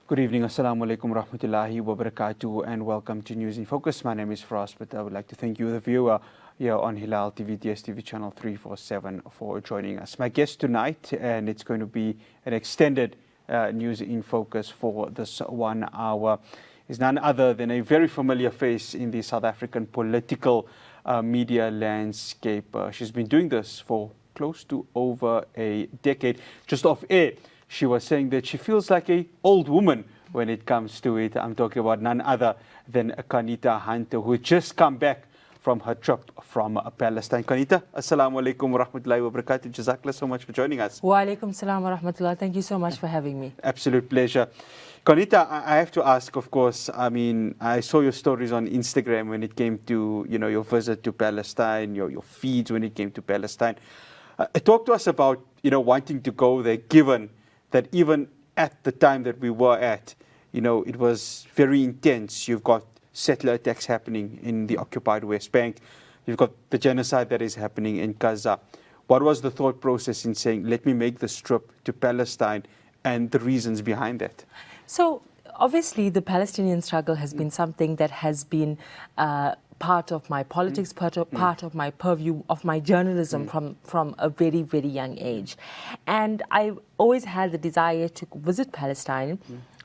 Good evening, Assalamu alaikum rahmatullahi wa barakatuh, and welcome to News in Focus. My name is Frost, but I would like to thank you, the viewer, here on Hilaal TV, DSTV channel 347, for joining us. My guest tonight, and it's going to be an extended News in Focus for this 1 hour, is none other than a very familiar face in the South African political media landscape. She's been doing this for close to over a decade. Just off air, she was saying that she feels like an old woman when it comes to it. I'm talking about none other than Qaanitah Hunter, who had just come back from her trip from Palestine. Qaanitah, assalamu alaikum wa rahmatullahi wa barakatuh. Jazakallah so much for joining us. Wa alaikum salam wa rahmatullah. Thank you so much for having me. Absolute pleasure. Qaanitah, I have to ask, of course, I mean, I saw your stories on Instagram when it came to, your visit to Palestine, your feeds when it came to Palestine. Talk to us about, wanting to go there, given that even at the time that we were at, it was very intense. You've got settler attacks happening in the occupied West Bank. You've got the genocide that is happening in Gaza. What was the thought process in saying, let me make this trip to Palestine, and the reasons behind that? So, obviously, the Palestinian struggle has been something that has been part of my politics, part of my purview, of my journalism from a very, very young age. And I've always had the desire to visit Palestine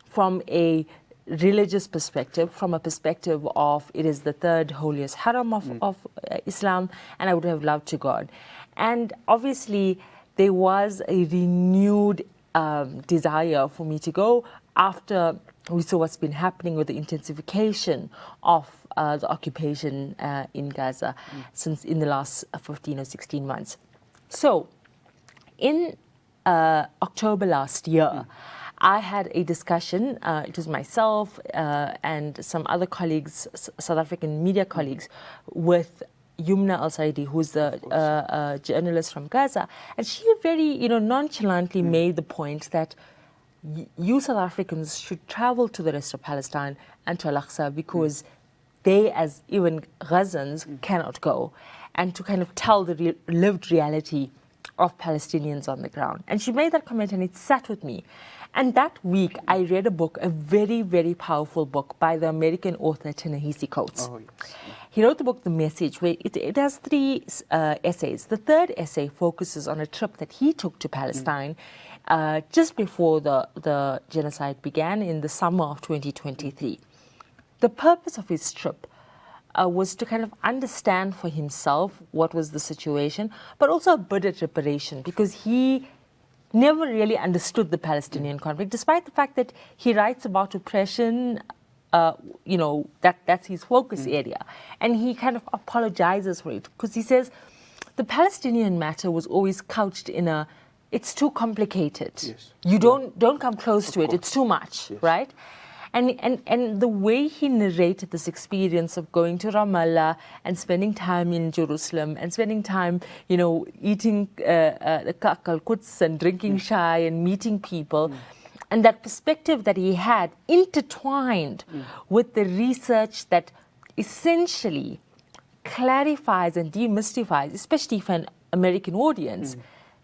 from a religious perspective, from a perspective of it is the third holiest haram of Islam, and I would have loved to go. And obviously, there was a renewed desire for me to go after we saw what's been happening with the intensification of the occupation in Gaza since in the last 15 or 16 months. So, in October last year, I had a discussion, it was myself and some other colleagues, South African media colleagues, with Yumna Al-Saidi, who's the journalist from Gaza, and she very, nonchalantly made the point that you South Africans should travel to the rest of Palestine and to Al-Aqsa because they, as even Gazans, cannot go, and to kind of tell the lived reality of Palestinians on the ground. And she made that comment, and it sat with me. And that week, I read a book, a very, very powerful book by the American author Ta-Nehisi Coates. Oh, yes. He wrote the book The Message, where it has 3 essays. The third essay focuses on a trip that he took to Palestine just before the genocide began in the summer of 2023. The purpose of his trip was to kind of understand for himself what was the situation, but also a bit of reparation, because he never really understood the Palestinian conflict, despite the fact that he writes about oppression, that's his focus area. And he kind of apologizes for it, because he says the Palestinian matter was always couched in it's too complicated. Yes. You don't come close to it. It's too much, yes. Right? And the way he narrated this experience of going to Ramallah and spending time in Jerusalem and spending time, eating the Quds and drinking chai and meeting people, and that perspective that he had intertwined with the research that essentially clarifies and demystifies, especially for an American audience,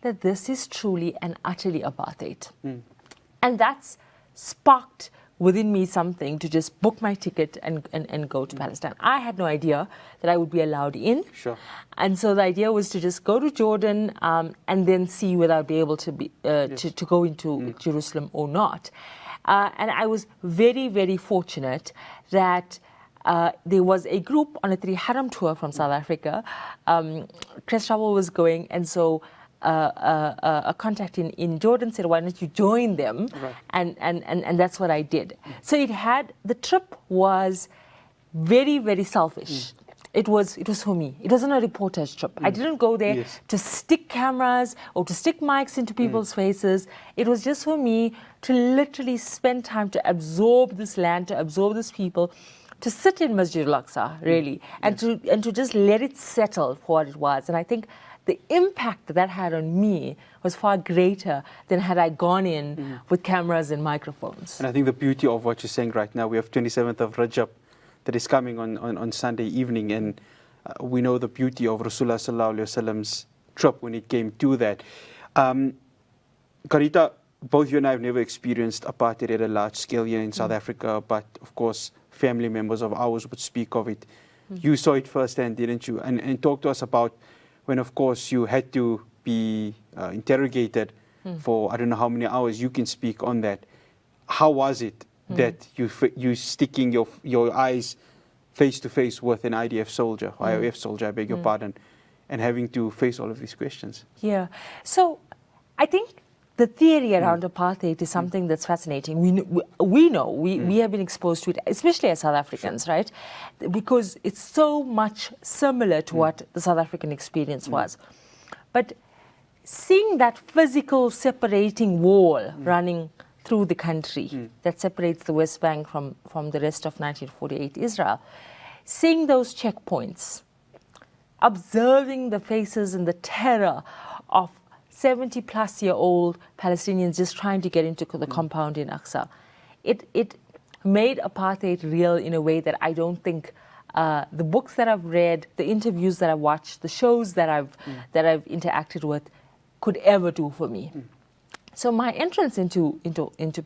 that this is truly and utterly apartheid. And that's sparked within me something to just book my ticket and go to Palestine. I had no idea that I would be allowed in. Sure. And so the idea was to just go to Jordan and then see whether I'd be able to be to go into Jerusalem or not. And I was very, very fortunate that there was a group on a 3 Haram tour from South Africa. Crest Travel was going, and so a contact in Jordan said, why don't you join them? Right. And that's what I did. So the trip was very, very selfish. It was for me. It wasn't a reporter's trip. I didn't go there to stick cameras or to stick mics into people's faces. It was just for me to literally spend time to absorb this land, to absorb these people, to sit in Masjid Al-Aqsa, really, and to just let it settle for what it was. And I think the impact that had on me was far greater than had I gone in with cameras and microphones. And I think the beauty of what you're saying right now, we have 27th of Rajab that is coming on Sunday evening, and we know the beauty of Rasulullah sallallahu alaihi wasallam's trip when it came to that. Qaanitah, both you and I have never experienced apartheid at a large scale here in South Africa, but of course, family members of ours would speak of it. You saw it firsthand, didn't you? And talk to us about when, of course, you had to be interrogated for I don't know how many hours. You can speak on that. How was it that you sticking your eyes face to face with an IDF soldier, or IOF soldier, I beg your pardon, and having to face all of these questions? Yeah. So I think the theory around apartheid is something that's fascinating. We have been exposed to it, especially as South Africans, right? Because it's so much similar to what the South African experience was. But seeing that physical separating wall running through the country that separates the West Bank from the rest of 1948 Israel, seeing those checkpoints, observing the faces and the terror of 70-plus-year-old Palestinians just trying to get into the compound in Aqsa. It made apartheid real in a way that I don't think the books that I've read, the interviews that I've watched, the shows that I've interacted with could ever do for me. So my entrance into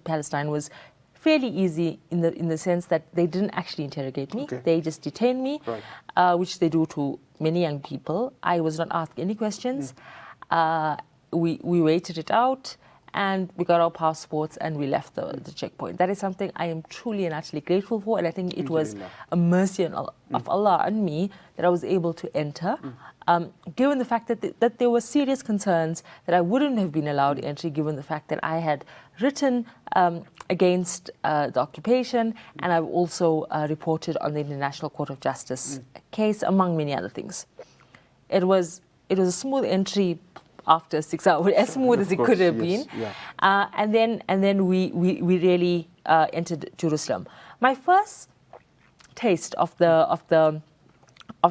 Palestine was fairly easy in the sense that they didn't actually interrogate me. Okay. They just detained me, which they do to many young people. I was not asked any questions. We waited it out, and we got our passports, and we left the checkpoint. That is something I am truly and utterly grateful for, and I think it was a mercy of Allah on me that I was able to enter, given the fact that there were serious concerns that I wouldn't have been allowed entry, given the fact that I had written against the occupation, and I've also reported on the International Court of Justice case, among many other things. It was a smooth entry after 6 hours, as smooth as it could have been. And then we really entered Jerusalem. My first taste of the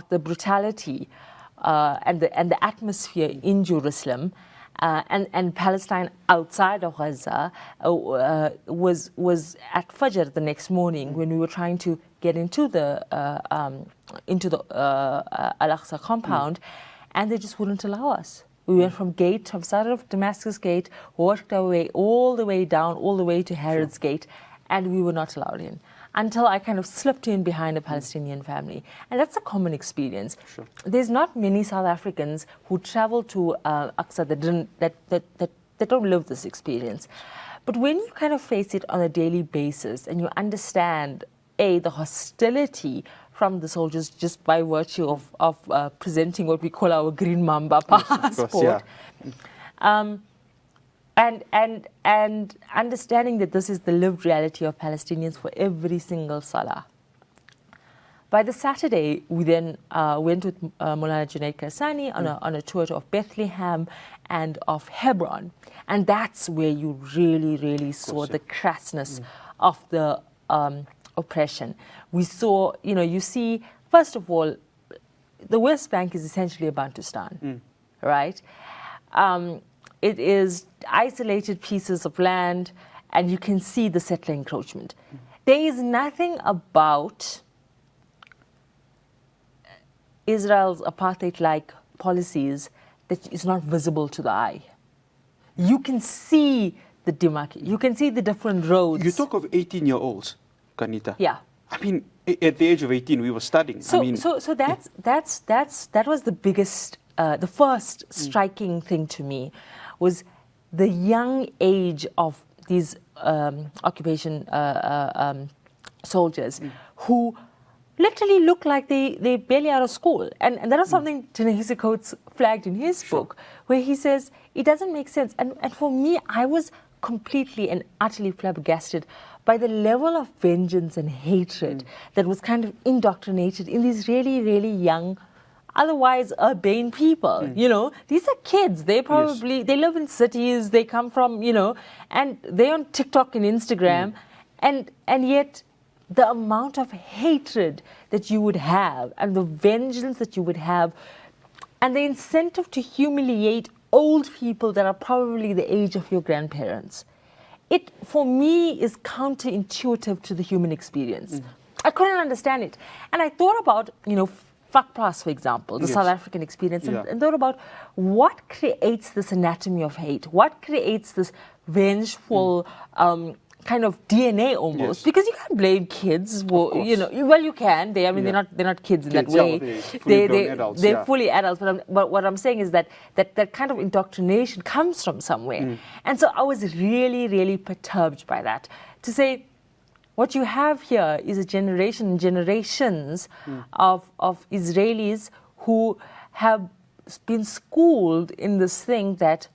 brutality and the atmosphere in Jerusalem and Palestine outside of Gaza was at Fajr the next morning when we were trying to get into the Al-Aqsa compound, and they just wouldn't allow us. We went from started off Damascus Gate, worked our way all the way down, all the way to Herod's Gate, and we were not allowed in until I kind of slipped in behind a Palestinian family. And that's a common experience. There's not many South Africans who travel to Aqsa that don't live this experience. But when you kind of face it on a daily basis and you understand, the hostility from the soldiers just by virtue of presenting what we call our green mamba passport. And understanding that this is the lived reality of Palestinians for every single salah. By the Saturday, we then went with Maulana Junaid Kassani on a tour of Bethlehem and of Hebron. And that's where you really, really saw the crassness of the oppression. We saw, you see, first of all, the West Bank is essentially a Bantustan, right? It is isolated pieces of land, and you can see the settler encroachment. There is nothing about Israel's apartheid-like policies that is not visible to the eye. You can see the demarcation. You can see the different roads. You talk of 18-year-olds, Qaanitah. Yeah. I mean, at the age of 18, we were studying. So that was the biggest, the first striking thing to me, was the young age of these occupation soldiers who literally look like they're barely out of school. And that is something Ta-Nehisi Coates flagged in his book, where he says it doesn't make sense. And for me, I was completely and utterly flabbergasted by the level of vengeance and hatred that was kind of indoctrinated in these really, really young, otherwise urbane people. These are kids. They probably, they live in cities, they come from, and they're on TikTok and Instagram, and yet the amount of hatred that you would have and the vengeance that you would have and the incentive to humiliate old people that are probably the age of your grandparents. It, for me, is counterintuitive to the human experience. I couldn't understand it. And I thought about, FACPRAS, for example, the South African experience, and thought about what creates this anatomy of hate, what creates this vengeful kind of DNA almost, Yes. because you can't blame kids. Well, course. you know, well you can. I mean, Yeah. they're not kids in that Kids, yeah, way. they're fully grown adults, They're yeah. fully adults. But what I'm saying is that kind of indoctrination comes from somewhere, and so I was really, really perturbed by that. To say, what you have here is a generation and generations of Israelis who have been schooled in this thing that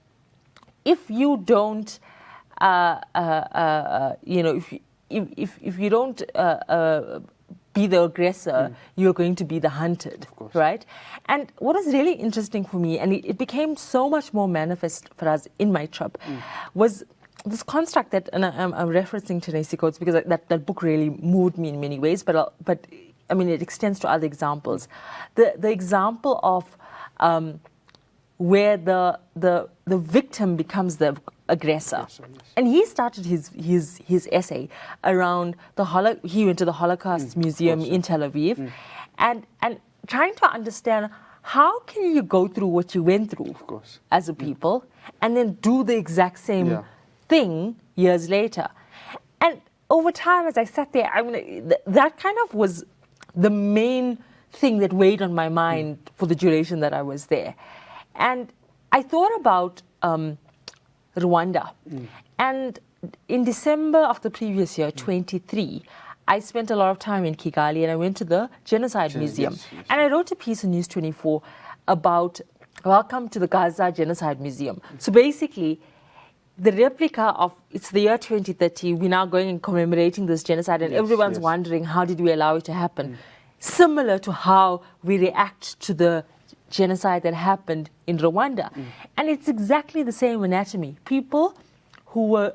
if you don't, you know, if you don't be the aggressor, you're going to be the hunted, right? And what was really interesting for me, and it became so much more manifest for us in my trip, was this construct that, and I'm referencing Tanesi quotes because that book really moved me in many ways, but I mean, it extends to other examples. The example of where the victim becomes the aggressor. Yes. And he started his essay around he went to the Holocaust Museum in Tel Aviv, and trying to understand how can you go through what you went through as a people and then do the exact same thing years later. And over time, as I sat there, I mean, that kind of was the main thing that weighed on my mind for the duration that I was there. And I thought about Rwanda. And in December of the previous year, 23, I spent a lot of time in Kigali, and I went to the Genocide Museum. Yes. And I wrote a piece in News 24 about Welcome to the Gaza Genocide Museum. So basically, the replica of, it's the year 2030, we're now going and commemorating this genocide, and everyone's wondering, how did we allow it to happen? Similar to how we react to the genocide that happened in Rwanda. And it's exactly the same anatomy. People who were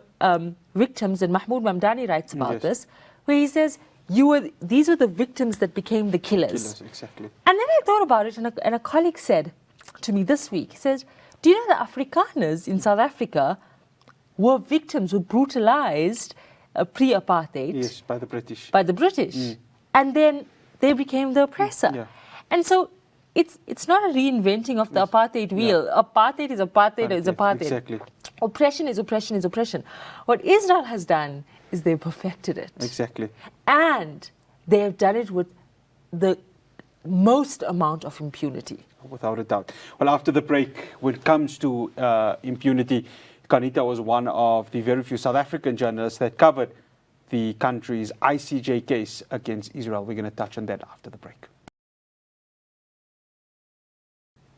victims, and Mahmoud Mamdani writes about this, where he says, these were the victims that became the killers. Exactly. And then I thought about it, and a colleague said to me this week, he says, do you know the Afrikaners in South Africa were victims, were brutalized pre-apartheid? Yes, by the British. By the British. And then they became the oppressor. Yeah. And so it's not a reinventing of the apartheid wheel. Apartheid is apartheid is apartheid. Exactly. Oppression is oppression is oppression. What Israel has done is they've perfected it. Exactly. And they have done it with the most amount of impunity. Without a doubt. Well, after the break, when it comes to impunity, Qaanitah was one of the very few South African journalists that covered the country's ICJ case against Israel. We're going to touch on that after the break.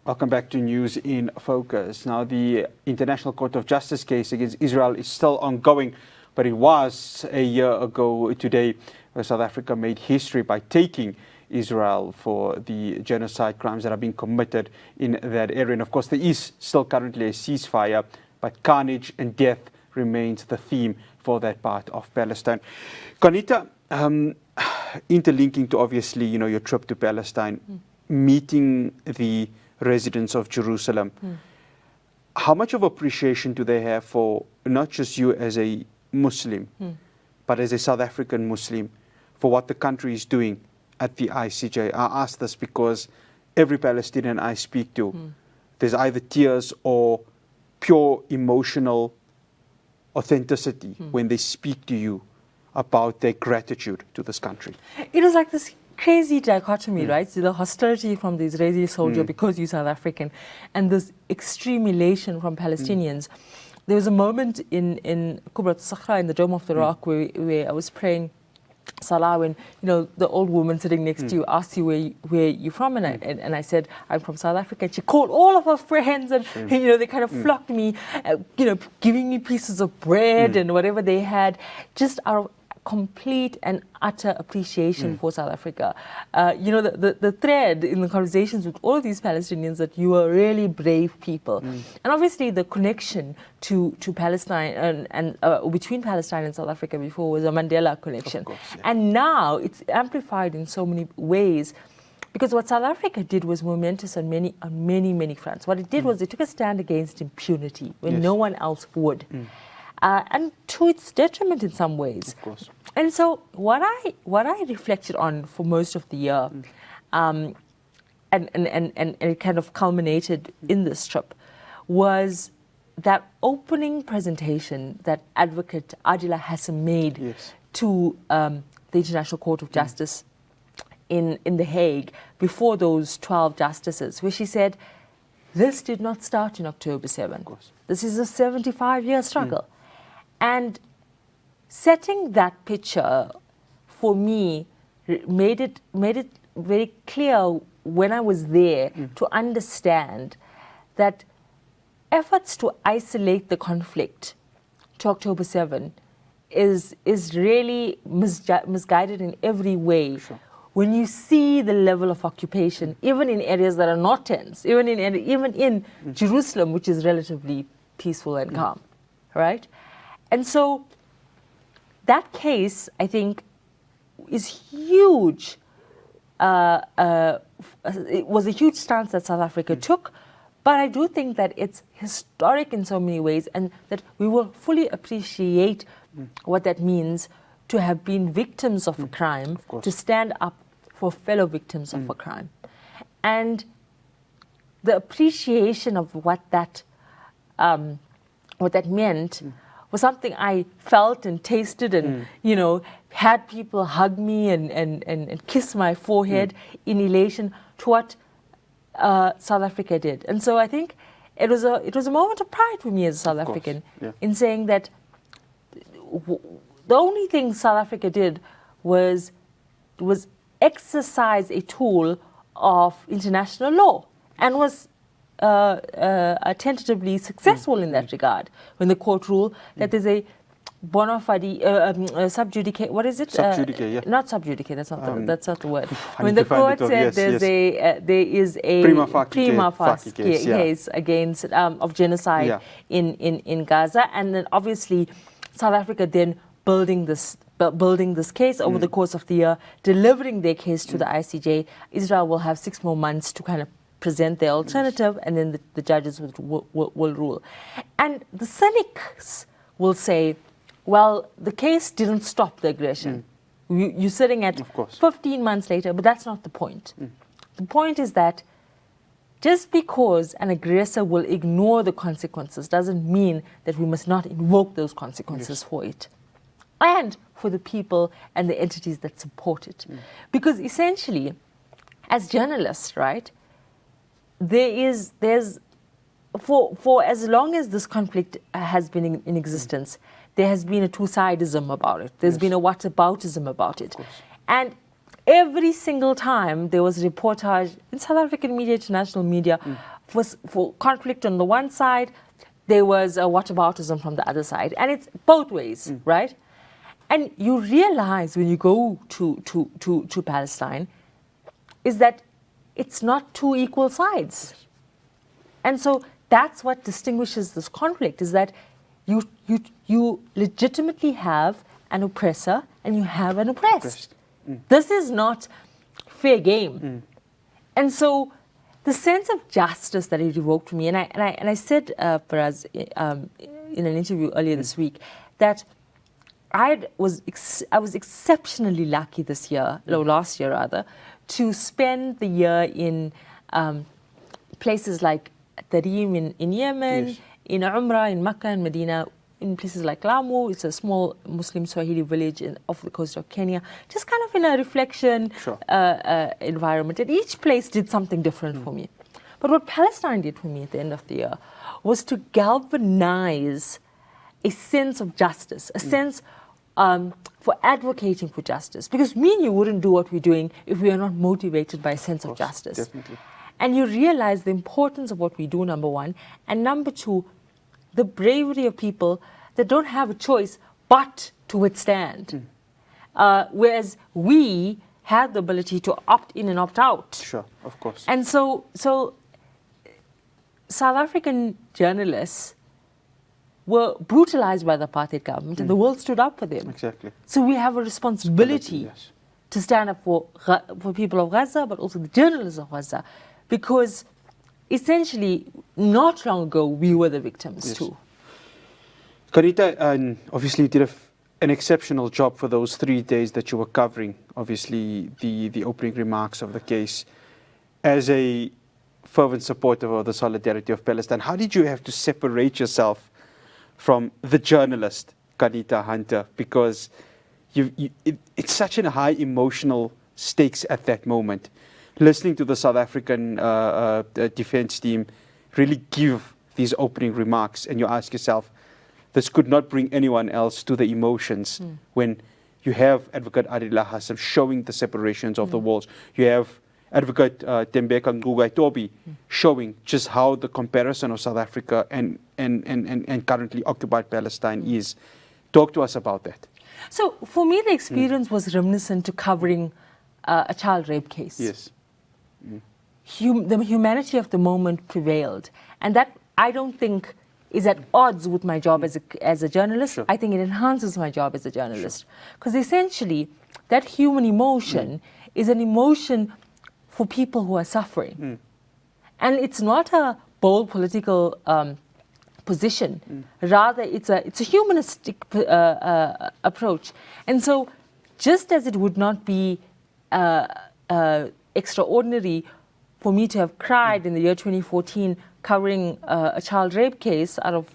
Welcome back to News in Focus. Now, the International Court of Justice case against Israel is still ongoing, but it was a year ago today where South Africa made history by taking Israel for the genocide crimes that are being committed in that area. And of course, there is still currently a ceasefire, but carnage and death remains the theme for that part of Palestine. Qaanitah, interlinking to obviously, your trip to Palestine, meeting the residents of Jerusalem, how much of appreciation do they have for not just you as a Muslim, but as a South African Muslim, for what the country is doing at the ICJ? I ask this because every Palestinian I speak to, there's either tears or pure emotional authenticity when they speak to you about their gratitude to this country. It was like this crazy dichotomy, right? So the hostility from the Israeli soldier because you're South African, and this extreme elation from Palestinians. There was a moment in Kubrat Sakhra, in the Dome of the Rock, where I was praying Salah, when the old woman sitting next to you asked you where you're from, and I said I'm from South Africa. And she called all of her friends, and they kind of flocked me, giving me pieces of bread and whatever they had, just out of complete and utter appreciation for South Africa. The thread in the conversations with all of these Palestinians that you are really brave people. And obviously the connection to Palestine and between Palestine and South Africa before was a Mandela connection. Of course, And now it's amplified in so many ways, because what South Africa did was momentous on many fronts. What it did was it took a stand against impunity when no one else would. And to its detriment in some ways. Of course. And so what I reflected on for most of the year, and it kind of culminated in this trip, was that opening presentation that Advocate Adila Hassan made Yes. to the International Court of Justice in The Hague before those 12 justices, where she said, this did not start in October 7. Of course. This is a 75-year struggle. And setting that picture for me made it very clear when I was there to understand that efforts to isolate the conflict to October 7 is really misguided in every way. Sure. When you see the level of occupation, even in areas that are not tense, even in Jerusalem, which is relatively peaceful and calm, right? And so that case, I think, is huge. It was a huge stance that South Africa took, but I do think that it's historic in so many ways, and that we will fully appreciate what that means to have been victims of a crime, to stand up for fellow victims of a crime. And the appreciation of what that meant was something I felt and tasted and, had people hug me and kiss my forehead in elation to what South Africa did. And so I think it was a moment of pride for me as a South African in saying that the only thing South Africa did was exercise a tool of international law and was tentatively successful in that regard when the court ruled that there's a bona fide sub judice. What is it? Sub judice, not sub judice. That's not the word. When the court said there is a prima facie case against of genocide in Gaza, and then obviously South Africa then building this case over the course of the year, delivering their case to the ICJ. Israel will have 6 more months to kind of present their alternative, and then the judges will rule. And the cynics will say, well, the case didn't stop the aggression. You're sitting at 15 months later, but that's not the point. The point is that just because an aggressor will ignore the consequences doesn't mean that we must not invoke those consequences for it, and for the people and the entities that support it. Because essentially, as journalists, right, there's for as long as this conflict has been in existence, there has been a two-sidism about it. There's been a whataboutism about it. And every single time there was a reportage in South African media, international media, for conflict on the one side, there was a whataboutism from the other side. And it's both ways, right? And you realize when you go to Palestine is that it's not two equal sides. And so that's what distinguishes this conflict, is that you legitimately have an oppressor and you have an oppressed. This is not fair game. And so the sense of justice that it evoked for me, and I said, Faraz, in an interview earlier this week, that I was exceptionally lucky this year, or last year rather, to spend the year in places like Tarim in Yemen, in Umrah, in Makkah and Medina, in places like Lamu. It's a small Muslim Swahili village off the coast of Kenya, just kind of in a reflection environment. And each place did something different for me. But what Palestine did for me at the end of the year was to galvanize a sense of justice, a sense for advocating for justice. Because me and you wouldn't do what we're doing if we are not motivated by a sense of justice. Definitely. And you realize the importance of what we do, number one. And number two, the bravery of people that don't have a choice but to withstand. Whereas we have the ability to opt in and opt out. Sure, of course. And so South African journalists were brutalized by the apartheid government, and the world stood up for them. Exactly. So we have a responsibility to stand up for people of Gaza, but also the journalists of Gaza, because essentially, not long ago, we were the victims too. Qaanitah, obviously you did an exceptional job for those 3 days that you were covering, obviously, the opening remarks of the case. As a fervent supporter of the solidarity of Palestine. How did you have to separate yourself from the journalist, Qaanitah Hunter? Because it's such a high emotional stakes at that moment. Listening to the South African defense team really give these opening remarks, and you ask yourself, this could not bring anyone else to the emotions when you have Advocate Adila Hassan showing the separations of the walls. You have Advocate Tembeka Ngugai-Tobi showing just how the comparison of South Africa and currently occupied Palestine is. Talk to us about that. So for me, the experience was reminiscent to covering a child rape case. Yes. The humanity of the moment prevailed. And that, I don't think, is at odds with my job as a journalist. Sure. I think it enhances my job as a journalist. Because essentially, that human emotion is an emotion for people who are suffering. And it's not a bold political position. Rather, it's a humanistic approach. And so, just as it would not be extraordinary for me to have cried in the year 2014 covering a child rape case out of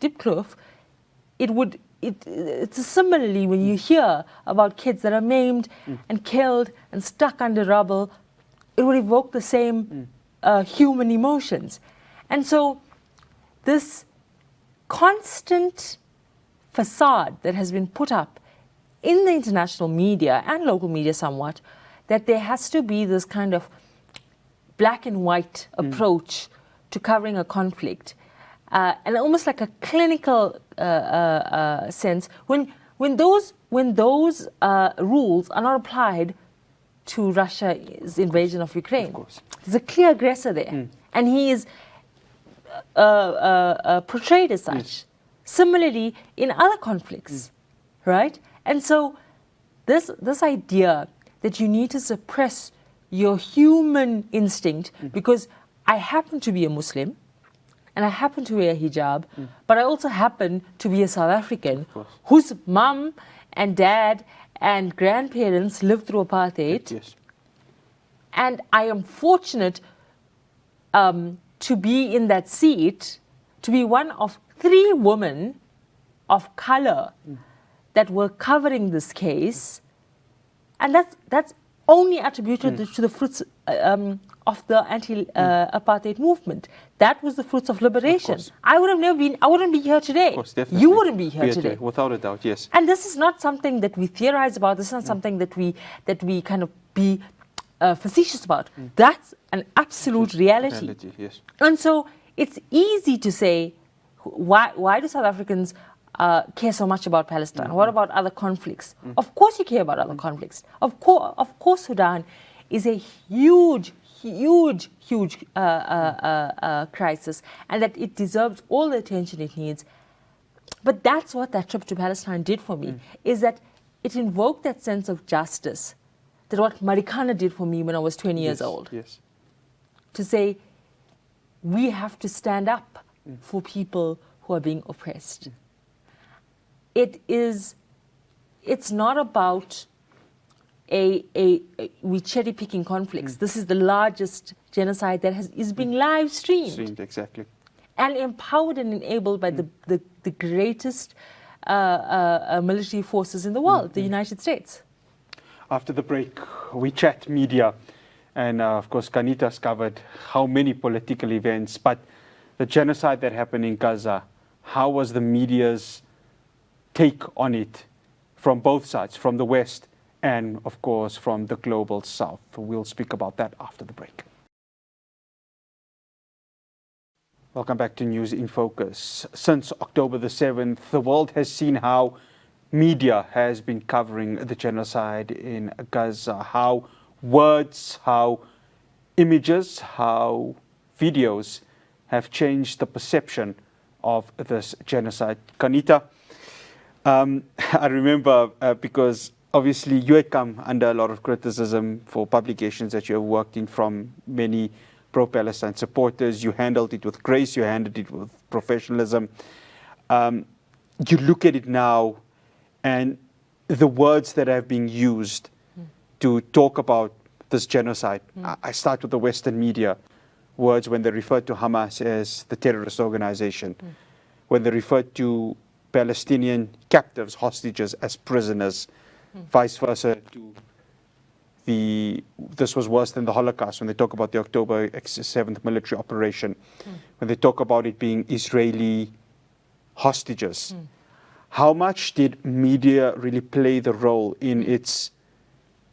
Diepkloof, it's similarly when you hear about kids that are maimed and killed and stuck under rubble, it would evoke the same human emotions. And so this constant facade that has been put up in the international media and local media somewhat, that there has to be this kind of black and white approach to covering a conflict, and almost like a clinical sense, when those rules are not applied to Russia's invasion of Ukraine. Of course. There's a clear aggressor there, and he is portrayed as such. Yes. Similarly, in other conflicts, right? And so this idea that you need to suppress your human instinct, because I happen to be a Muslim, and I happen to wear a hijab, but I also happen to be a South African whose mum and dad and grandparents lived through apartheid. Yes. And I am fortunate to be in that seat, to be one of 3 women of color that were covering this case. And that's only attributed to the fruits of the anti-apartheid movement. That was the fruits of liberation. Of I wouldn't be here today. Of course, definitely. You wouldn't be here today. Without a doubt, yes. And this is not something that we theorize about. This is not something that we kind of be facetious about. That's an absolute reality. Yes. And so it's easy to say, why do South Africans care so much about Palestine? What about other conflicts? Of course you care about other conflicts. Of course Sudan is a huge crisis, and that it deserves all the attention it needs. But that's what that trip to Palestine did for me, is that it invoked that sense of justice, that what Marikana did for me when I was 20 years old. Yes. To say, we have to stand up for people who are being oppressed. It's not about we cherry picking conflicts. This is the largest genocide that is being live streamed. Exactly. And empowered and enabled by the greatest military forces in the world, the United States. After the break, we chat media. And of course, Qaanitah's covered how many political events, but the genocide that happened in Gaza, how was the media's take on it from both sides, from the West and, of course, from the global South? We'll speak about that after the break. Welcome back to News in Focus. Since October the 7th, the world has seen how media has been covering the genocide in Gaza, how words, how images, how videos have changed the perception of this genocide. Qaanitah, I remember because obviously you had come under a lot of criticism for publications that you have worked in from many pro-Palestine supporters. You handled it with grace, you handled it with professionalism. You look at it now and the words that have been used to talk about this genocide. I start with the Western media. words when they referred to Hamas as the terrorist organization, when they referred to Palestinian captives, hostages, as prisoners, vice versa to this was worse than the Holocaust when they talk about the October 7th military operation, when they talk about it being Israeli hostages. How much did media really play the role in its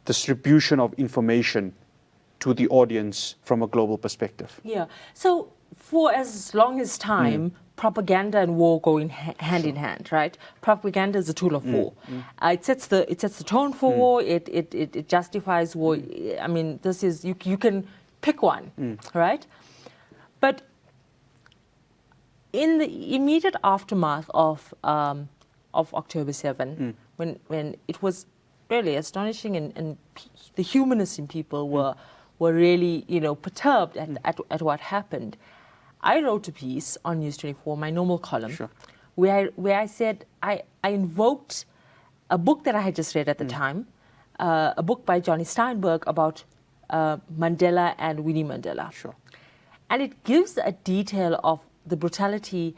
distribution of information to the audience from a global perspective? Yeah. So for as long as time, propaganda and war go hand in hand, right? Propaganda is a tool of war. It sets the tone for war. It justifies war. I mean, this is you can pick one, right? But in the immediate aftermath of October 7, when it was really astonishing, and the humanists in people were really, perturbed at what happened. I wrote a piece on News 24, my normal column, where I said I invoked a book that I had just read at the time, a book by Johnny Steinberg about Mandela and Winnie Mandela. And it gives a detail of the brutality.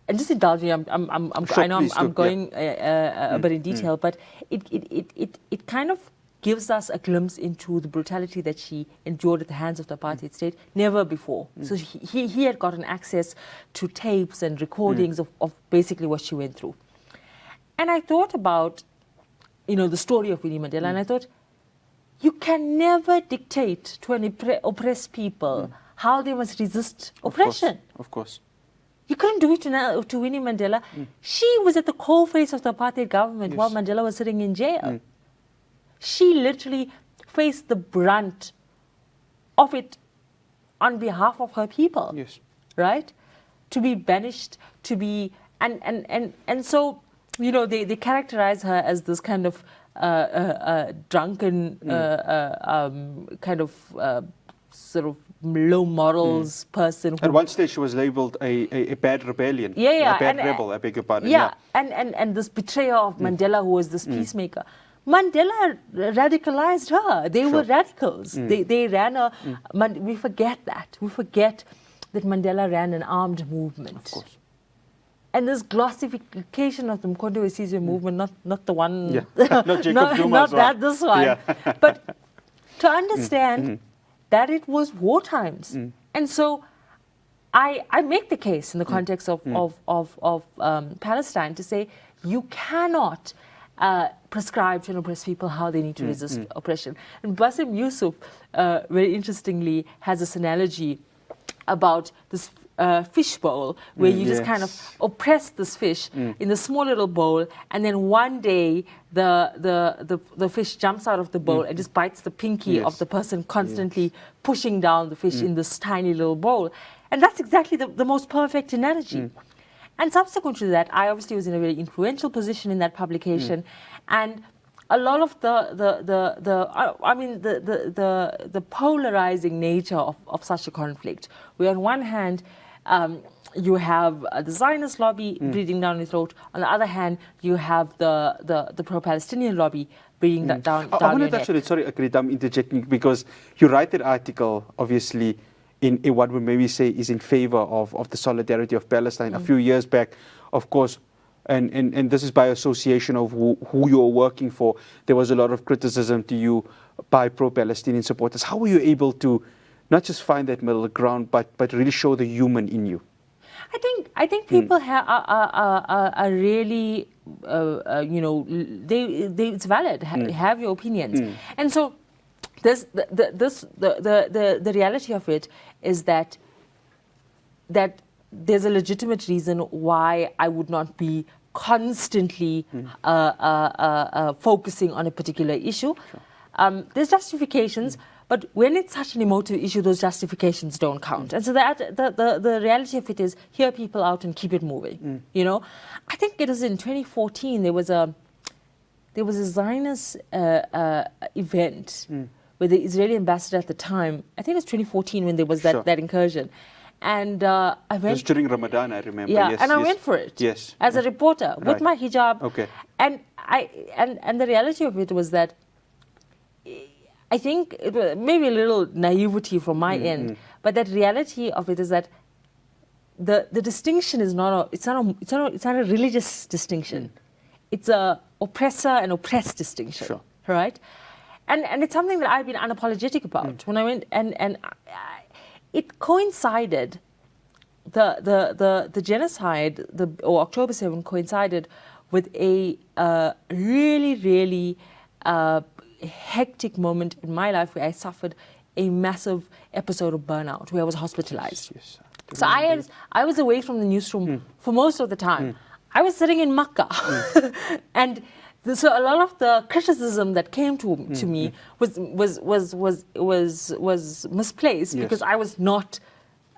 And just indulge me, I know I'm going a bit in detail, but it kind of gives us a glimpse into the brutality that she endured at the hands of the apartheid state, never before. So he had gotten access to tapes and recordings of basically what she went through. And I thought about, the story of Winnie Mandela, and I thought, you can never dictate to an oppressed people how they must resist oppression. Of course. You couldn't do it to Winnie Mandela. She was at the coalface of the apartheid government while Mandela was sitting in jail. She literally faced the brunt of it on behalf of her people. Right? To be banished, to be and so they characterize her as this kind of drunken kind of sort of low morals person. At one stage, she was labeled a bad rebellion. A bad rebel, I beg your pardon. And this betrayer of Mandela, who was this peacemaker. Mandela radicalized her. They were radicals. They ran we forget that. We forget that Mandela ran an armed movement. Of course. And this glossification of the Mkhonto Wesizwe movement, not the one, not Jacob Zuma's one. This one. But to understand that it was war times. And so I make the case in the context of Palestine to say you cannot prescribe to oppressed people how they need to resist oppression. And Bassem Yusuf, very interestingly, has this analogy about this fish bowl where you just kind of oppress this fish in the small little bowl, and then one day the fish jumps out of the bowl and just bites the pinky of the person constantly pushing down the fish in this tiny little bowl. And that's exactly the most perfect analogy. And subsequent to that, I obviously was in a very influential position in that publication, and a lot of the polarizing nature of such a conflict, where on one hand you have the Zionist lobby breathing down your throat, on the other hand you have the pro-Palestinian lobby breathing down your neck. I wanted actually, sorry, Qaanitah, I'm interjecting because you write that article, obviously, in what we maybe say is in favor of the solidarity of Palestine. A few years back, of course, and this is by association of who you're working for, there was a lot of criticism to you by pro-Palestinian supporters. How were you able to not just find that middle ground, but really show the human in you? I think people are really, it's valid. Have your opinions, and so the reality of it is that there's a legitimate reason why I would not be constantly focusing on a particular issue. There's justifications, but when it's such an emotive issue, those justifications don't count. And so that the reality of it is, hear people out and keep it moving. I think it was in 2014 there was a Zionist event with the Israeli ambassador at the time. I think it was 2014 when there was that incursion. And I went. It was during Ramadan, I remember. Yeah, I went for it. Yes. As a reporter with my hijab. Okay. And the reality of it was that I think it was maybe a little naivety from my end, But that reality of it is that the distinction is not a religious distinction. It's a oppressor and oppressed distinction. Sure. Right? And it's something that I've been unapologetic about. When I went and it coincided, the genocide, or October 7 coincided with a really, really hectic moment in my life where I suffered a massive episode of burnout, where I was hospitalized. Yes. So I was away from the newsroom for most of the time. I was sitting in Makkah, and so a lot of the criticism that came to me was misplaced because I was not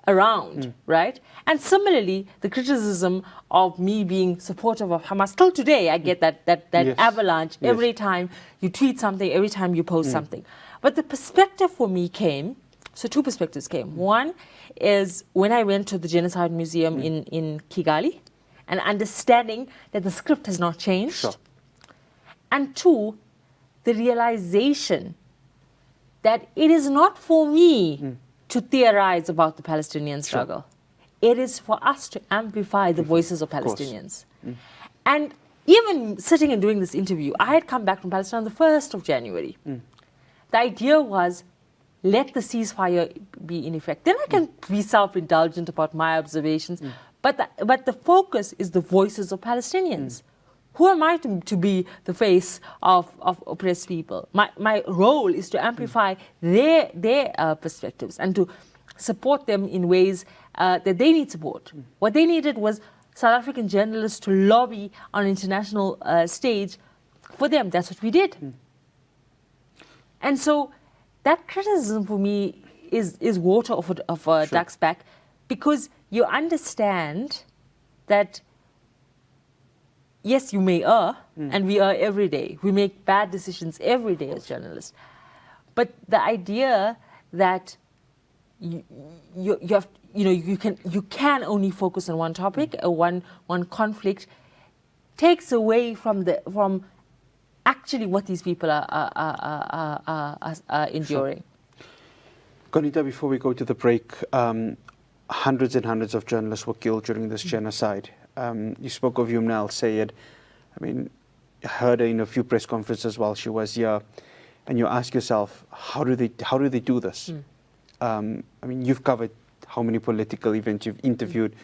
around, right? And similarly, the criticism of me being supportive of Hamas, still today I get that avalanche every time you tweet something, every time you post something. But the perspective for me came, so two perspectives came. One is when I went to the Genocide Museum in Kigali, and understanding that the script has not changed. Sure. And two, the realization that it is not for me to theorize about the Palestinian struggle. Sure. It is for us to amplify the voices of Palestinians. And even sitting and doing this interview, I had come back from Palestine on the 1st of January. The idea was, let the ceasefire be in effect. Then I can be self-indulgent about my observations. But the focus is the voices of Palestinians. Who am I to be the face of oppressed people? My role is to amplify their perspectives and to support them in ways that they need support. What they needed was South African journalists to lobby on international stage for them. That's what we did. And so that criticism for me is water off a duck's back, because you understand that, yes, you may err, and we err every day. We make bad decisions every day as journalists. But the idea that you can only focus on one topic or one conflict takes away from actually what these people are enduring. Sure. Qaanitah, before we go to the break, hundreds and hundreds of journalists were killed during this genocide. You spoke of Yumna al-Sayed. I mean, I heard her in a few press conferences while she was here, and you ask yourself, how do they do this? I mean, you've covered how many political events, you've interviewed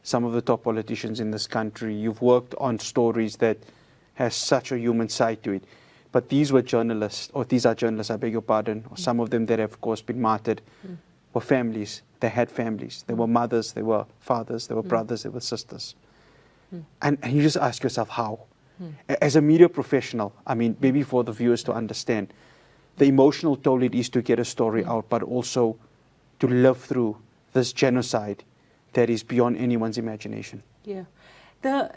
some of the top politicians in this country, you've worked on stories that has such a human side to it. But these are journalists, I beg your pardon, or some of them that have, of course, been martyred, were families. They had families. They were mothers, they were fathers, they were brothers, they were sisters. And you just ask yourself, how? As a media professional, I mean, maybe for the viewers to understand, the emotional toll it is to get a story out, but also to live through this genocide that is beyond anyone's imagination. Yeah. To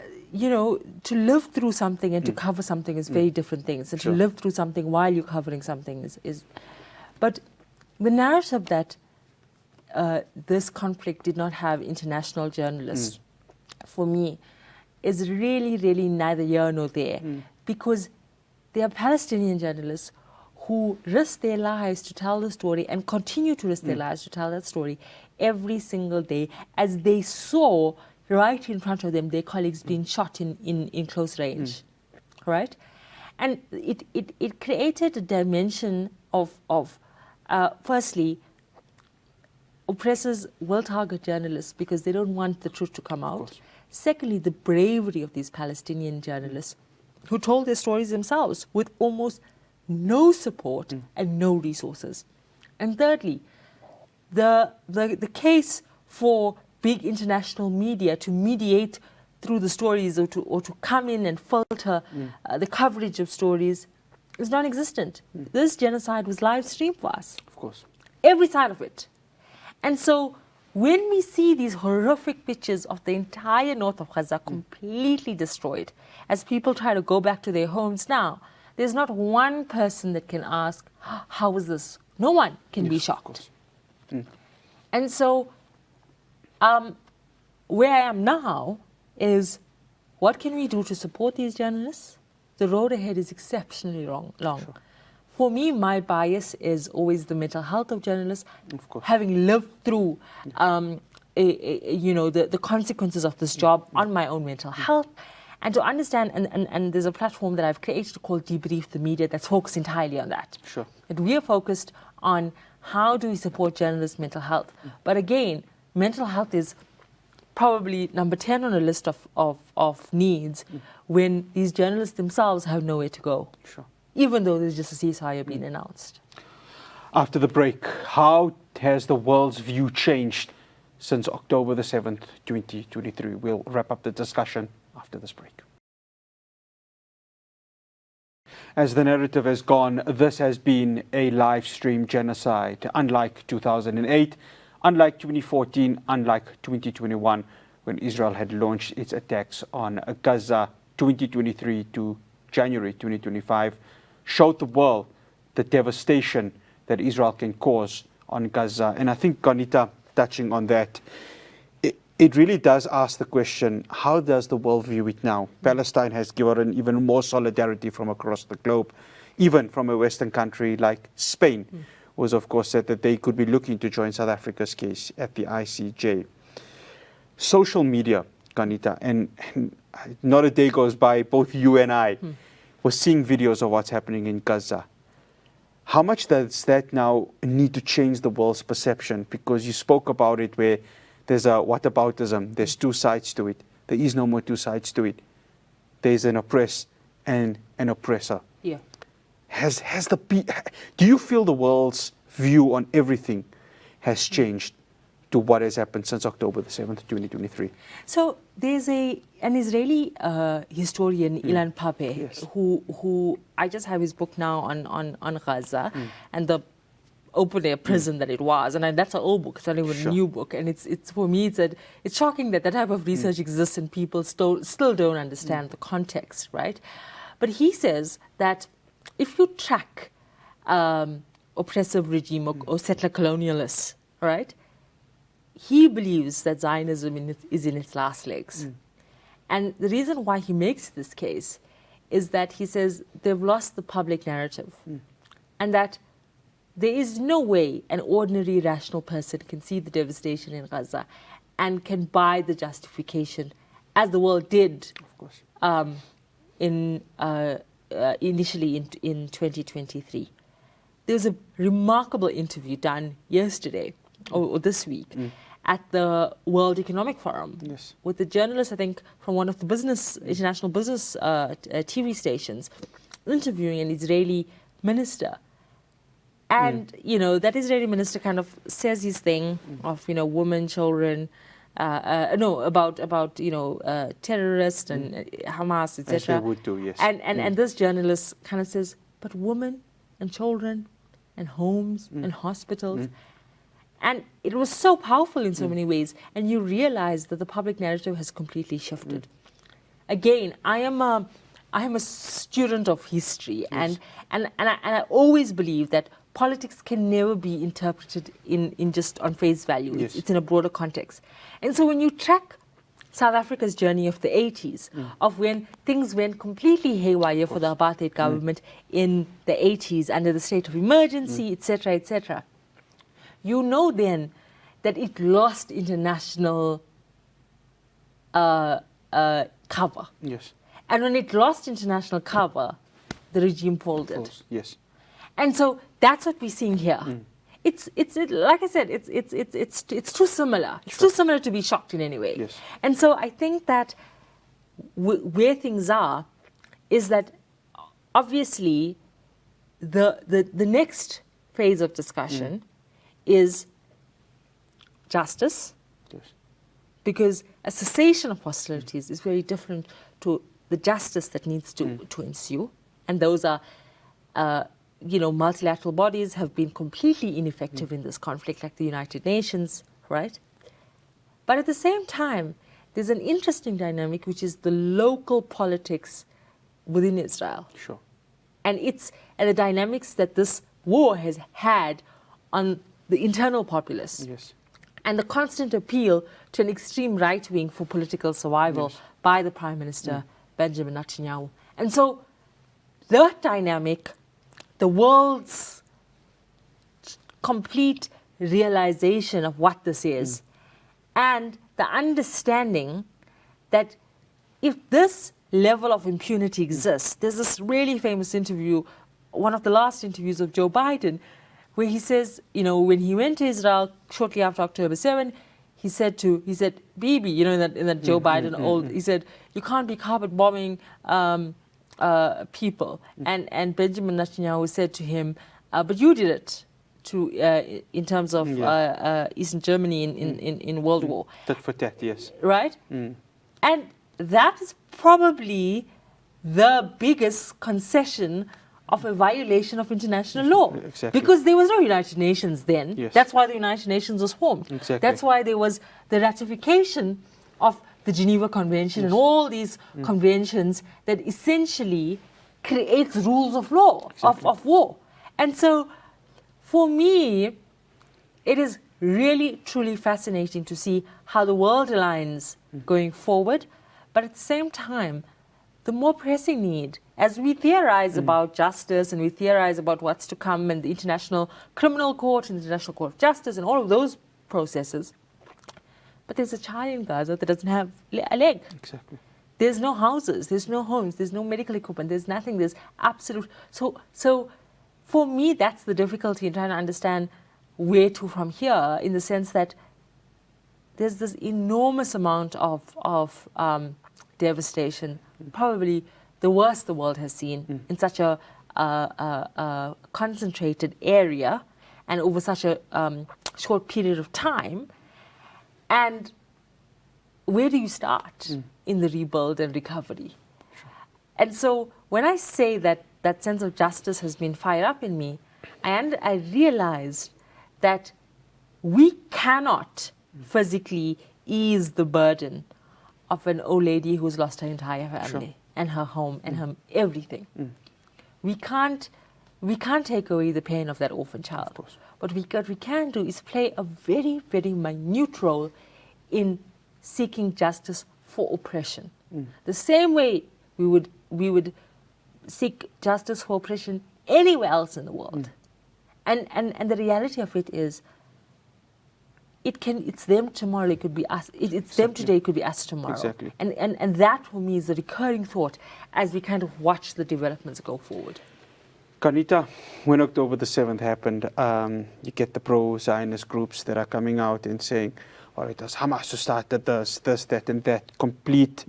live through something and to cover something is very different things. And to live through something while you're covering something is. But the narrative that this conflict did not have international journalists, for me, is really, really neither here nor there. Because there are Palestinian journalists who risk their lives to tell the story and continue to risk their lives to tell that story every single day, as they saw right in front of them their colleagues being shot in close range, right? And it created a dimension of firstly, oppressors will target journalists because they don't want the truth to come out. Secondly, the bravery of these Palestinian journalists who told their stories themselves with almost no support and no resources. And thirdly, the case for big international media to mediate through the stories or to come in and filter the coverage of stories is non-existent. This genocide was live streamed for us. Of course. Every side of it. And so when we see these horrific pictures of the entire north of Gaza completely destroyed, as people try to go back to their homes now, there's not one person that can ask, how is this? No one can be shocked. And so where I am now is, what can we do to support these journalists? The road ahead is exceptionally long. For me, my bias is always the mental health of journalists. Of course. Having lived through, the consequences of this job on my own mental health, and to understand, and there's a platform that I've created called Debrief the Media that's focused entirely on that. Sure. That we are focused on how do we support journalists' mental health. But again, mental health is probably number 10 on a list of needs when these journalists themselves have nowhere to go. Sure. Even though there's just a ceasefire being announced. After the break, how has the world's view changed since October the 7th, 2023? We'll wrap up the discussion after this break. As the narrative has gone, this has been a live stream genocide, unlike 2008, unlike 2014, unlike 2021, when Israel had launched its attacks on Gaza. 2023 to January 2025 showed the world the devastation that Israel can cause on Gaza. And I think, Qaanitah, touching on that, it really does ask the question, how does the world view it now? Palestine has given even more solidarity from across the globe, even from a Western country like Spain, was of course said that they could be looking to join South Africa's case at the ICJ. Social media, Qaanitah, and not a day goes by, both you and I were seeing videos of what's happening in Gaza. How much does that now need to change the world's perception? Because you spoke about it where there's a whataboutism, there's two sides to it. There is no more two sides to it. There's an oppressed and an oppressor. Yeah. Do you feel the world's view on everything has changed to what has happened since October the 7th, 2023? So there's an Israeli historian, Ilan Pape, Yes. who I just have his book now on Gaza and the open-air prison that it was. And that's an old book, it's not even a new book. And it's for me, it's shocking that that type of research exists and people still don't understand the context, right? But he says that if you track oppressive regime or settler colonialists, right? He believes that Zionism is in its last legs. And the reason why he makes this case is that he says they've lost the public narrative. And that there is no way an ordinary rational person can see the devastation in Gaza and can buy the justification, as the world did Of course. Initially in 2023. There was a remarkable interview done yesterday or this week at the World Economic Forum with the journalist, I think, from one of the international business TV stations, interviewing an Israeli minister. And, that Israeli minister kind of says his thing of, women, children, about terrorists and Hamas, etc. As they would do, yes. And this journalist kind of says, but women and children and homes and hospitals. And it was so powerful in so many ways. And you realize that the public narrative has completely shifted. Again, I am a student of history, and I always believe that politics can never be interpreted in just on face value. It's in a broader context. And so when you track South Africa's journey of the 80s, of when things went completely haywire for the apartheid government in the 80s under the state of emergency, etc., etc., you know then that it lost international cover. Yes. And when it lost international cover, the regime folded. Yes. And so that's what we're seeing here. It's like I said, it's too similar. It's too similar to be shocked in any way. Yes. And so I think that where things are is that obviously the next phase of discussion is justice. Yes. Because a cessation of hostilities is very different to the justice that needs to ensue. And those are, multilateral bodies have been completely ineffective in this conflict, like the United Nations, right? But at the same time, there's an interesting dynamic, which is the local politics within Israel. Sure. And the dynamics that this war has had on the internal populace. Yes. And the constant appeal to an extreme right wing for political survival by the Prime Minister, Benjamin Netanyahu. And so that dynamic the world's complete realization of what this is, and the understanding that if this level of impunity exists, there's this really famous interview, one of the last interviews of Joe Biden, where he says, you know, when he went to Israel shortly after October 7, he said, Bibi, you know, in that Joe Biden old, he said, you can't be carpet bombing people. And Benjamin Netanyahu said to him, but you did it in terms of Eastern Germany in World War. Tit for tat, yes. Right? And that is probably the biggest concession of a violation of international law. Exactly. Because there was no United Nations then. Yes. That's why the United Nations was formed. Exactly. That's why there was the ratification of the Geneva Convention and all these conventions that essentially creates rules of law, of war. And so, for me, it is really, truly fascinating to see how the world aligns going forward. But at the same time, the more pressing need, as we theorize about justice and we theorize about what's to come and the International Criminal Court and the International Court of Justice and all of those processes, but there's a child in Gaza that doesn't have a leg. Exactly. There's no houses, there's no homes, there's no medical equipment, there's nothing, there's absolute... So for me, that's the difficulty in trying to understand where to from here, in the sense that there's this enormous amount of devastation, probably the worst the world has seen in such a concentrated area and over such a short period of time. And where do you start in the rebuild and recovery? Sure. And so when I say that that sense of justice has been fired up in me, I realized that we cannot physically ease the burden of an old lady who's lost her entire family and her home and her everything. We can't take away the pain of that orphan child. But what we can do is play a very, very minute role in seeking justice for oppression. The same way we would seek justice for oppression anywhere else in the world. And the reality of it is, it's them tomorrow, it could be us. It's them today, it could be us tomorrow. Exactly. And that for me is a recurring thought as we kind of watch the developments go forward. Qaanitah, when October the 7th happened, you get the pro-Zionist groups that are coming out and saying, well, it was Hamas who started this, that, and that. Complete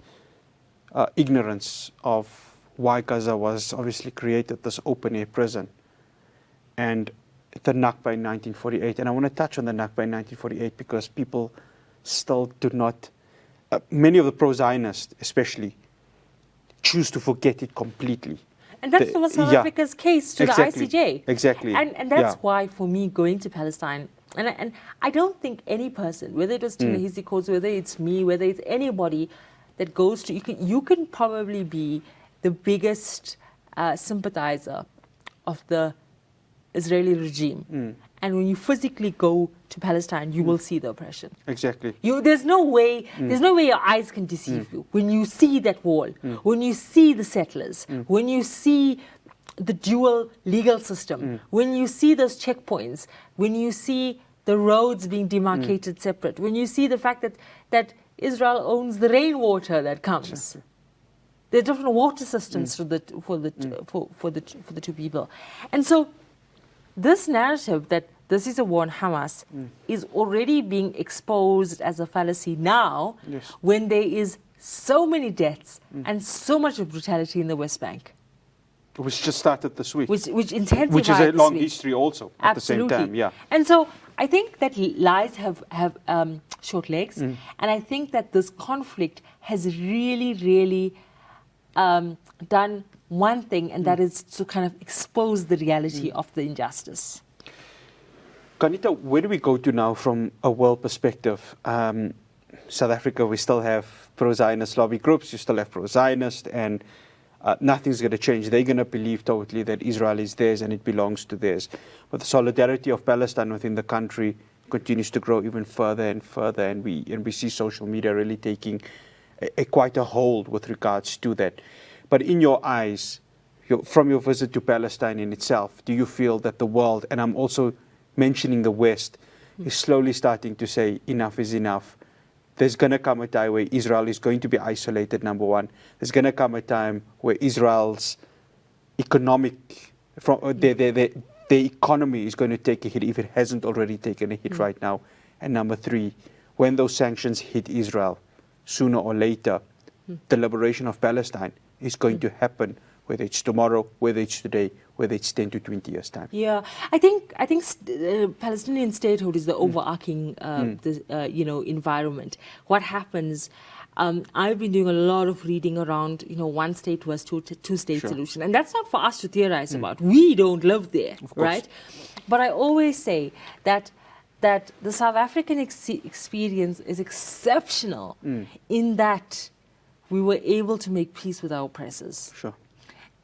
ignorance of why Gaza was obviously created, this open-air prison. And the Nakba in 1948. And I want to touch on the Nakba in 1948 because people still do not, many of the pro-Zionists especially, choose to forget it completely. And that's what South Africa's case to the ICJ. Exactly. And that's why, for me, going to Palestine, and I don't think any person, whether it was Ta-Nehisi Coates, whether it's me, whether it's anybody that goes to, you can probably be the biggest sympathizer of the Israeli regime. And when you physically go to Palestine, you will see the oppression. Exactly. There's no way your eyes can deceive you. When you see that wall, when you see the settlers, when you see the dual legal system, when you see those checkpoints, when you see the roads being demarcated separate, when you see the fact that Israel owns the rainwater that comes. Exactly. There are different water systems for the two people. And so this narrative that this is a war on Hamas is already being exposed as a fallacy now, when there is so many deaths and so much brutality in the West Bank. Which just started this week. Which intensified Which is a long this week. history also at the same time, And so I think that lies have short legs, and I think that this conflict has really, really done one thing, and that is to kind of expose the reality of the injustice. Qaanitah, where do we go to now from a world perspective? South Africa, we still have pro-Zionist lobby groups, you still have pro-Zionist, and nothing's going to change. They're going to believe totally that Israel is theirs and it belongs to theirs. But the solidarity of Palestine within the country continues to grow even further and further, and we see social media really taking quite a hold with regards to that. But in your eyes, from your visit to Palestine in itself, do you feel that the world, and I'm also mentioning the West, is slowly starting to say enough is enough? There's going to come a time where Israel is going to be isolated, number one. There's going to come a time where Israel's economic, the economy is going to take a hit if it hasn't already taken a hit right now. And number three, when those sanctions hit Israel, sooner or later, the liberation of Palestine is going to happen, whether it's tomorrow, whether it's today, whether it's 10 to 20 years' time. Yeah, I think Palestinian statehood is the overarching environment. What happens? I've been doing a lot of reading around one state was two-state solution, and that's not for us to theorize about. We don't live there, right? But I always say that the South African experience is exceptional in that we were able to make peace with our oppressors. Sure.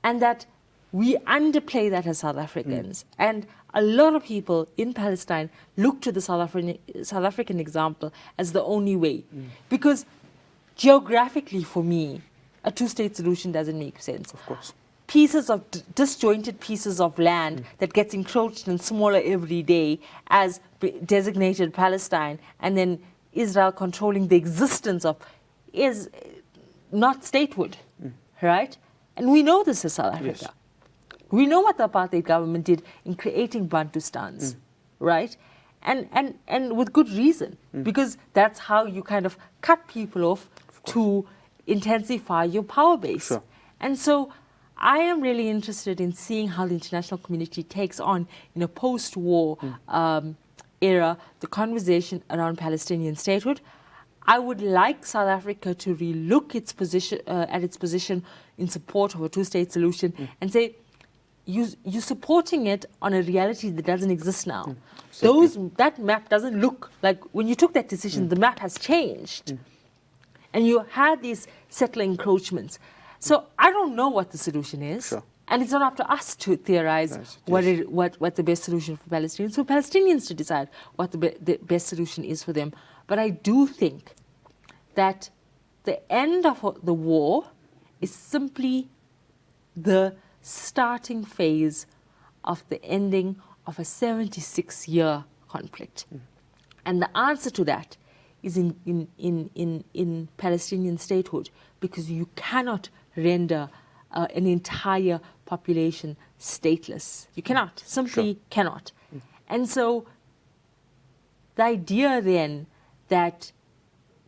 And that we underplay that as South Africans. And a lot of people in Palestine look to the South African example as the only way. Because geographically, for me, a two-state solution doesn't make sense. Of course. Pieces of disjointed pieces of land that gets encroached and smaller every day as designated Palestine, and then Israel controlling the existence of, is not statehood, right? And we know this is South Africa. Yes. We know what the apartheid government did in creating Bantustans, right? And with good reason, because that's how you kind of cut people off to intensify your power base. Sure. And so I am really interested in seeing how the international community takes on, in a post-war era, the conversation around Palestinian statehood. I would like South Africa to relook its position at its position in support of a two-state solution and say, you're supporting it on a reality that doesn't exist now. That map doesn't look like, when you took that decision, the map has changed. And you had these settler encroachments. So I don't know what the solution is. Sure. And it's not up to us to theorize what the best solution for Palestinians. So Palestinians to decide what the best solution is for them. But I do think that the end of the war is simply the starting phase of the ending of a 76-year conflict. And the answer to that is in Palestinian statehood, because you cannot render an entire population stateless. You cannot, simply cannot. And so the idea then that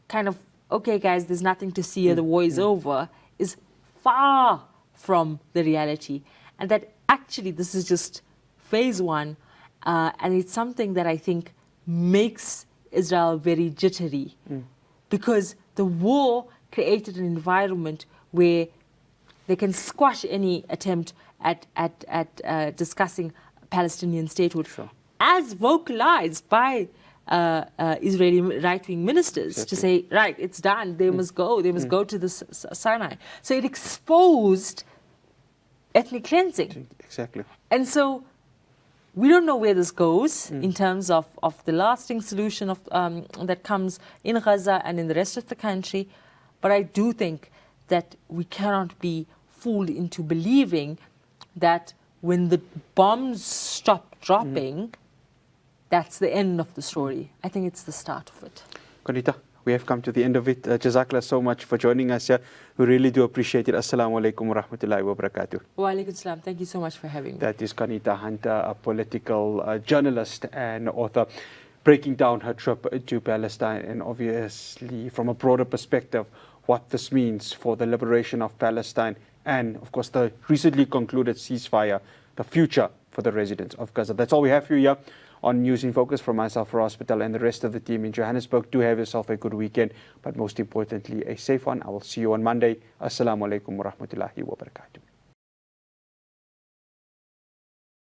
kind of, okay guys, there's nothing to see, the war is over, is far from the reality. And that actually this is just phase one, and it's something that I think makes Israel very jittery, because the war created an environment where they can squash any attempt at discussing Palestinian statehood, as vocalized by Israeli right-wing ministers, to say, right, it's done, they must go to the Sinai. So it exposed ethnic cleansing. Exactly. And so we don't know where this goes in terms of the lasting solution of that comes in Gaza and in the rest of the country. But I do think that we cannot be fooled into believing that when the bombs stop dropping, that's the end of the story. I think it's the start of it. Qaanitah, we have come to the end of it. Jazakallah so much for joining us here. We really do appreciate it. Assalamu alaikum wa rahmatullahi wa barakatuh. Wa alaikum salam. Thank you so much for having me. That is Qaanitah Hunter, a political journalist and author, breaking down her trip to Palestine, and obviously from a broader perspective, what this means for the liberation of Palestine and, of course, the recently concluded ceasefire, the future for the residents of Gaza. That's all we have for you here on News in Focus. From myself, Ross Patel, and the rest of the team in Johannesburg. Do have yourself a good weekend, but most importantly, a safe one. I will see you on Monday. Assalamu alaikum wa rahmatullahi wa barakatuh.